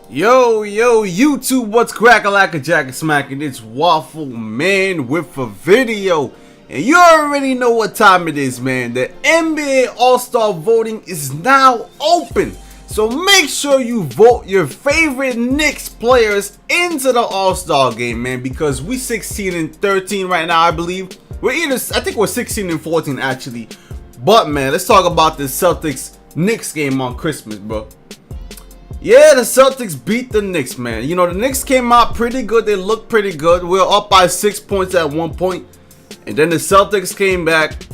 Yo, YouTube, what's crackalackajackasmacin? It's Waffleman with a video. And you already know what time it is, man. The NBA All-Star voting is now open. So make sure you vote your favorite Knicks players into the All-Star game, man. Because we 16 and 13 right now, I believe. I think we're 16 and 14 actually. But man, let's talk about the Celtics-Knicks game on Christmas, bro. Yeah, the Celtics beat the Knicks, man. You know, the Knicks came out pretty good. They looked pretty good. We were up by 6 points at one point. And then the Celtics came back.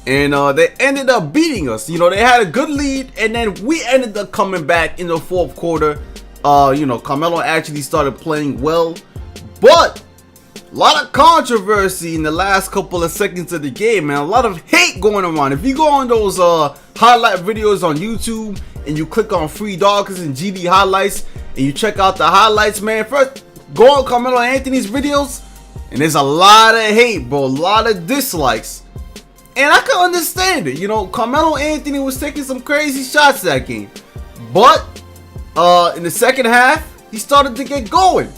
And they ended up beating us. You know, they had a good lead. And then we ended up coming back in the fourth quarter. You know, Carmelo actually started playing well. But a lot of controversy in the last couple of seconds of the game, man. A lot of hate going around. If you go on those highlight videos on YouTube and you click on Free Doggers and GD highlights and you check out the highlights, man, first go on Carmelo Anthony's videos and there's a lot of hate, bro, a lot of dislikes. And I can understand it. You know, Carmelo Anthony was taking some crazy shots that game. But in the second half, he started to get going.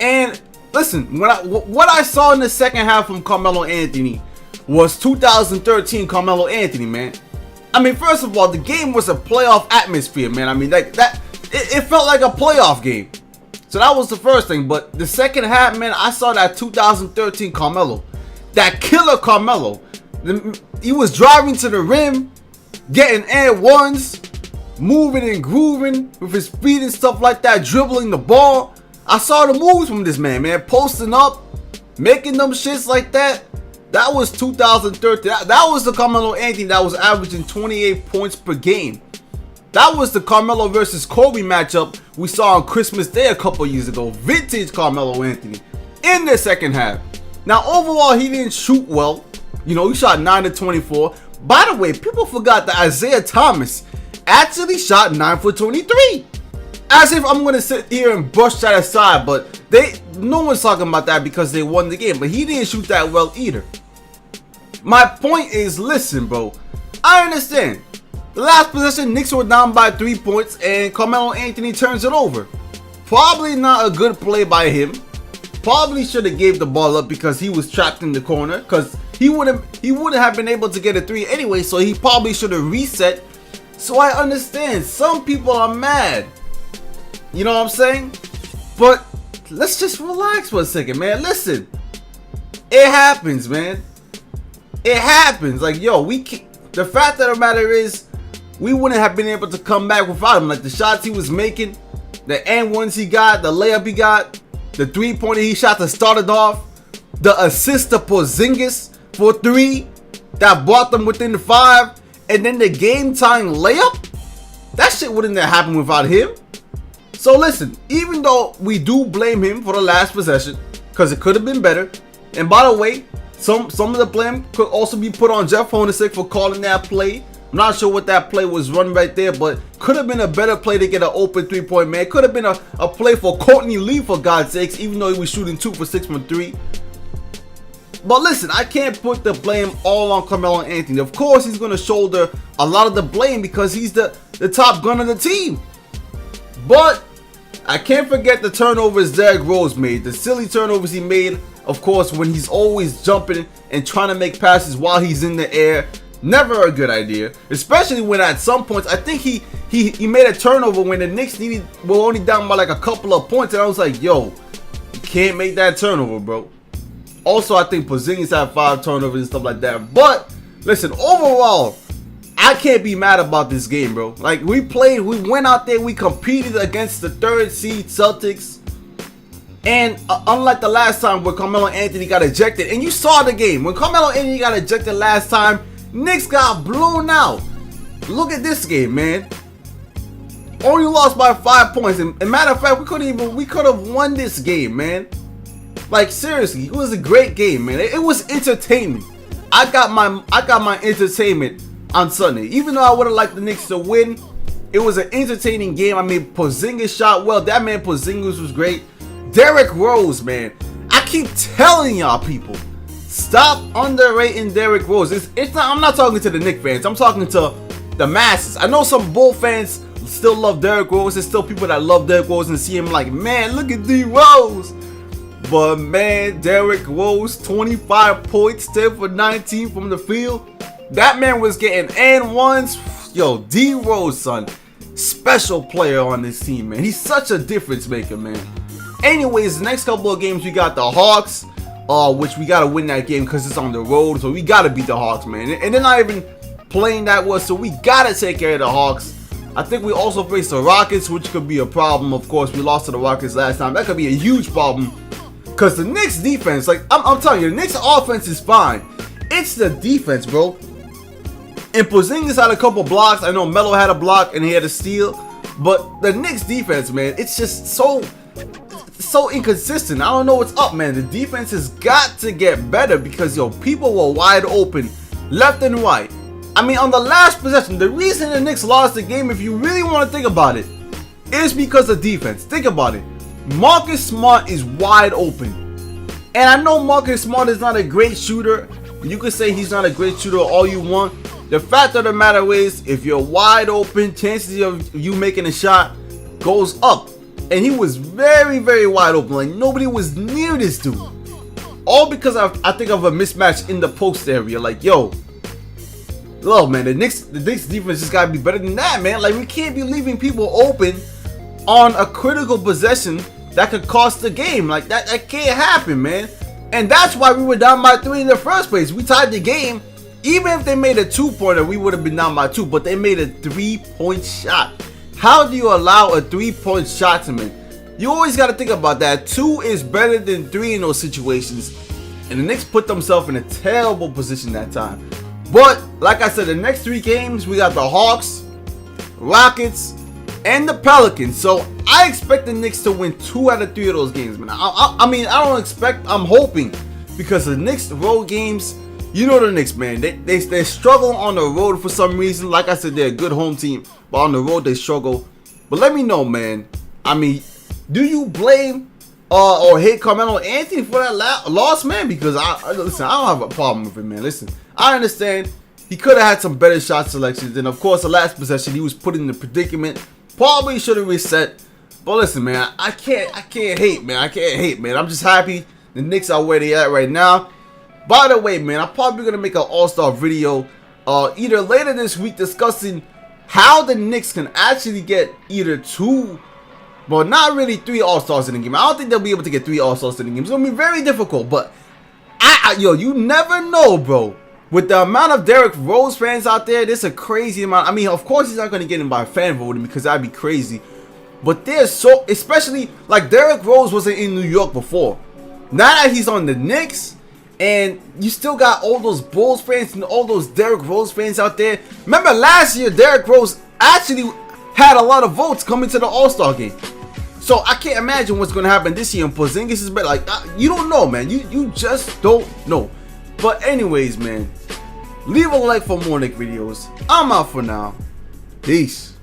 And listen, what I saw in the second half from Carmelo Anthony was 2013 Carmelo Anthony, man. I mean, first of all, the game was a playoff atmosphere, man. I mean, it felt like a playoff game. So that was the first thing. But the second half, man, I saw that 2013 Carmelo, that killer Carmelo. He was driving to the rim, getting and ones, moving and grooving with his feet and stuff like that, dribbling the ball. I saw the moves from this man, posting up, making them shits like that. That was 2013. That was the Carmelo Anthony that was averaging 28 points per game. That was the Carmelo versus Kobe matchup we saw on Christmas Day a couple years ago. Vintage Carmelo Anthony in the second half. Now, overall, he didn't shoot well. You know, he shot 9 to 24. By the way, people forgot that Isaiah Thomas actually shot 9 for 23. As if I'm going to sit here and brush that aside, but no one's talking about that because they won the game. But he didn't shoot that well either. My point is, listen, bro. I understand. The last possession, Knicks were down by 3 points and Carmelo Anthony turns it over. Probably not a good play by him. Probably should have gave the ball up because he was trapped in the corner. Because he wouldn't have been able to get a three anyway. So he probably should have reset. So I understand. Some people are mad. You know what I'm saying? But let's just relax for a second, man. Listen, it happens, man. It happens. Like, yo, the fact of the matter is, we wouldn't have been able to come back without him. Like, the shots he was making, the and ones he got, the layup he got, the three-pointer he shot to start it off, the assist to Porzingis for 3 that brought them within the 5, and then the game-tying layup. That shit wouldn't have happened without him. So listen, even though we do blame him for the last possession, because it could have been better, and by the way, some of the blame could also be put on Jeff Hornacek for calling that play. I'm not sure what that play was run right there, but could have been a better play to get an open three-point man. Could have been a play for Courtney Lee, for God's sakes, even though he was shooting 2 for 6 from 3. But listen, I can't put the blame all on Carmelo Anthony. Of course, he's going to shoulder a lot of the blame because he's the top gun of the team. But I can't forget the turnovers Derrick Rose made. The silly turnovers he made, of course, when he's always jumping and trying to make passes while he's in the air. Never a good idea. Especially when at some points, I think he made a turnover when the Knicks were only down by like a couple of points. And I was like, yo, you can't make that turnover, bro. Also, I think Porzingis had 5 turnovers and stuff like that. But listen, overall, I can't be mad about this game, bro. Like, we went out there, we competed against the 3rd seed Celtics. And unlike the last time where Carmelo Anthony got ejected, and you saw the game, when Carmelo Anthony got ejected last time, Knicks got blown out. Look at this game, man. Only lost by 5 points. And matter of fact, we could have won this game, man. Like, seriously, it was a great game, man. It was entertainment. I got my entertainment on Sunday. Even though I would have liked the Knicks to win, it was an entertaining game. I mean, Porzingis shot well. That man Porzingis was great. Derrick Rose, man. I keep telling y'all people, stop underrating Derrick Rose. I'm not talking to the Knicks fans. I'm talking to the masses. I know some Bull fans still love Derrick Rose. There's still people that love Derrick Rose and see him like, man, look at D Rose. But man, Derrick Rose, 25 points, 10 for 19 from the field. That man was getting and ones. Yo, D Rose, son, special player on this team, man. He's such a difference maker, man. Anyways, the next couple of games we got the Hawks, which we gotta win that game because it's on the road, so we gotta beat the Hawks, man. And they're not even playing that well, so we gotta take care of the Hawks. I think we also face the Rockets, which could be a problem. Of course, we lost to the Rockets last time. That could be a huge problem because the Knicks defense, like I'm telling you, the Knicks offense is fine. It's the defense, bro. And Porzingis had a couple blocks. I know Melo had a block and he had a steal, but the Knicks defense, man, it's just so inconsistent. I don't know what's up, man. The defense has got to get better because, yo, people were wide open left and right. I mean, on the last possession, the reason the Knicks lost the game, if you really want to think about it, is because of defense. Think about it. Marcus Smart is wide open. And I know Marcus Smart is not a great shooter. You could say he's not a great shooter all you want. The fact of the matter is, if you're wide open, chances of you making a shot goes up. And he was very, very wide open. Like, nobody was near this dude. All because I think of a mismatch in the post area. Like, yo, look, man, the Knicks defense just gotta be better than that, man. Like, we can't be leaving people open on a critical possession that could cost the game. Like, that can't happen, man. And that's why we were down by 3 in the first place. We tied the game. Even if they made a 2-pointer, we would have been down by 2. But they made a 3-point shot. How do you allow a 3-point shot to make? You always got to think about that. 2 is better than 3 in those situations. And the Knicks put themselves in a terrible position that time. But, like I said, the next 3 games, we got the Hawks, Rockets, and the Pelicans. So, I expect the Knicks to win 2 out of 3 of those games, man. I mean, I don't expect, I'm hoping. Because the Knicks road games, you know the Knicks, man. They struggle on the road for some reason. Like I said, they're a good home team. But on the road, they struggle. But let me know, man. I mean, do you blame or hate Carmelo Anthony for that loss, man? Because, listen, I don't have a problem with it, man. Listen, I understand he could have had some better shot selections. And, of course, the last possession, he was put in the predicament. Probably should have reset. But, listen, man, I can't hate, man. I can't hate, man. I'm just happy the Knicks are where they at right now. By the way, man, I'm probably going to make an all-star video either later this week discussing how the Knicks can actually get either 2, but not really 3 all-stars in the game. I don't think they'll be able to get 3 all-stars in the game. It's going to be very difficult, but yo, you never know, bro. With the amount of Derrick Rose fans out there, there's a crazy amount. I mean, of course he's not going to get in by fan voting because that'd be crazy. But there's so, especially like Derrick Rose wasn't in New York before. Now that he's on the Knicks, and you still got all those Bulls fans and all those Derrick Rose fans out there. Remember last year, Derrick Rose actually had a lot of votes coming to the All-Star game. So I can't imagine what's going to happen this year. And Porzingis is better. Like, you don't know, man. You just don't know. But anyways, man, leave a like for more Knick videos. I'm out for now. Peace.